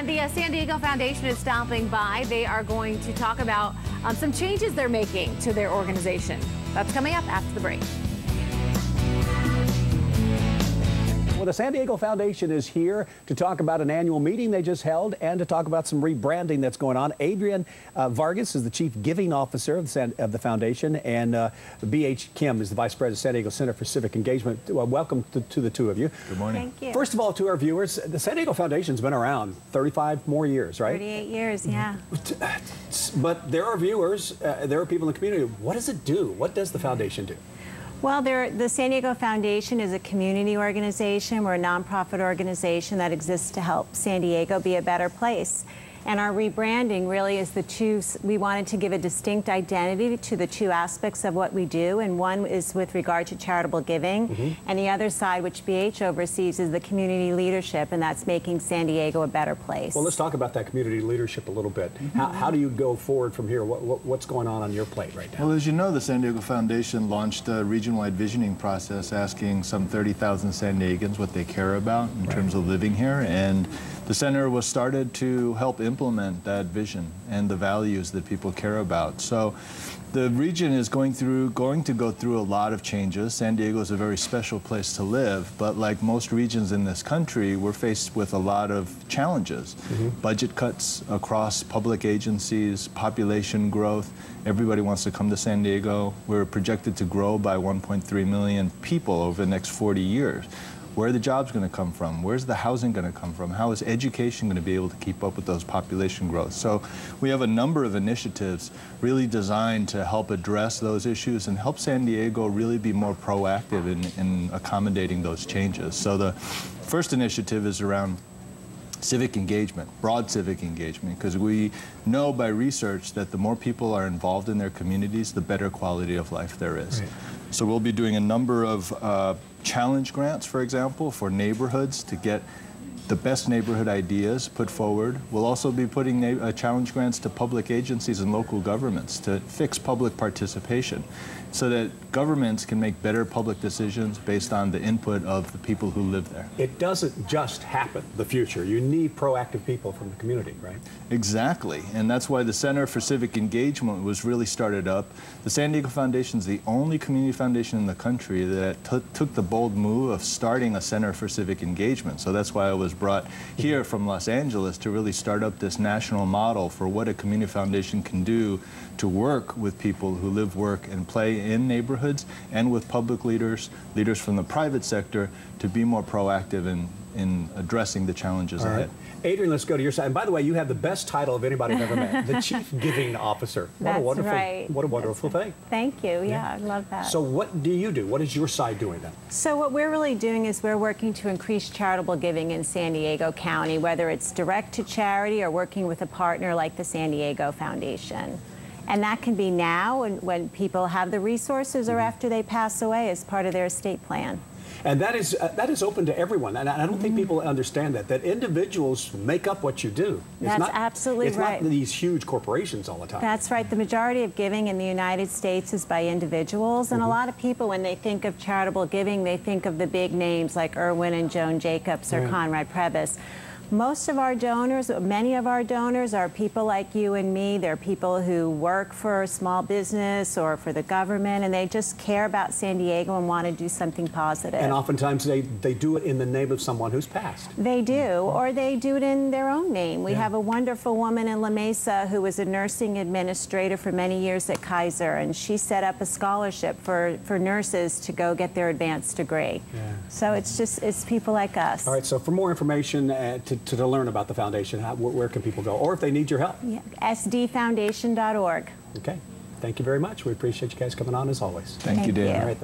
And the San Diego Foundation is stopping by. They are going to talk about some changes they're making to their organization. That's coming up after the break. Well, the San Diego Foundation is here to talk about an annual meeting they just held and to talk about some rebranding that's going on. Adrian Vargas is the Chief Giving Officer of the Foundation, and B.H. Kim is the Vice President of San Diego Center for Civic Engagement. Well, welcome to the two of you. Good morning. Thank you. First of all, to our viewers, the San Diego Foundation's been around 35 more years, right? 38 years, yeah. But there are viewers, there are people in the community. What does it do? What does the foundation do? Well, the San Diego Foundation is a community organization. We're a nonprofit organization that exists to help San Diego be a better place. And our rebranding really is we wanted to give a distinct identity to the two aspects of what we do. And one is with regard to charitable giving. And the other side, which BH oversees, is the community leadership, and that's making San Diego a better place. Well, let's talk about that community leadership a little bit. How do you go forward from here? What's going on your plate right now? Well, as you know, the San Diego Foundation launched a region-wide visioning process asking some 30,000 San Diegans what they care about in terms of living here. And the center was started to help implement that vision and the values that people care about. So the region is going to go through a lot of changes. San Diego is a very special place to live, but like most regions in this country, we're faced with a lot of challenges. Budget cuts across public agencies, population growth. Everybody wants to come to San Diego. We're projected to grow by 1.3 million people over the next 40 years. Where are the jobs going to come from? Where's the housing going to come from? How is education going to be able to keep up with those population growth? So we have a number of initiatives really designed to help address those issues and help San Diego really be more proactive in accommodating those changes. So the first initiative is around civic engagement, broad civic engagement, because we know by research that the more people are involved in their communities, the better quality of life there is. Right. So we'll be doing a number of challenge grants, for example, for neighborhoods to get the best neighborhood ideas put forward. We'll also be putting challenge grants to public agencies and local governments to fix public participation so that governments can make better public decisions based on the input of the people who live there. It doesn't just happen, the future. You need proactive people from the community, right? Exactly, and that's why the Center for Civic Engagement was really started up. The San Diego Foundation is the only community foundation in the country that took the bold move of starting a Center for Civic Engagement. So that's why I was brought here from Los Angeles to really start up this national model for what a community foundation can do to work with people who live, work, and play in neighborhoods, and with public leaders from the private sector to be more proactive in addressing the challenges ahead. Adrian, let's go to your side. And by the way, you have the best title of anybody I've ever met, the Chief Giving Officer. What a wonderful thing. Thank you. Yeah, I love that. So what do you do? What is your side doing then? So what we're really doing is we're working to increase charitable giving in San Diego County, whether it's direct to charity or working with a partner like the San Diego Foundation. And that can be now and when people have the resources or after they pass away as part of their estate plan. And that is open to everyone. And I don't think people understand that individuals make up what you do. That's absolutely right. It's not these huge corporations all the time. That's right. The majority of giving in the United States is by individuals. And a lot of people, when they think of charitable giving, they think of the big names like Irwin and Joan Jacobs or Conrad Previs. Most of our donors, many of our donors are people like you and me. They're people who work for a small business or for the government, and they just care about San Diego and want to do something positive. And oftentimes they do it in the name of someone who's passed. They do, or they do it in their own name. We have a wonderful woman in La Mesa who was a nursing administrator for many years at Kaiser, and she set up a scholarship for nurses to go get their advanced degree. So it's people like us. All right, so for more information to learn about the foundation, where can people go? Or if they need your help? sdfoundation.org. Okay. Thank you very much. We appreciate you guys coming on as always. Thank you, Dan. You. All right.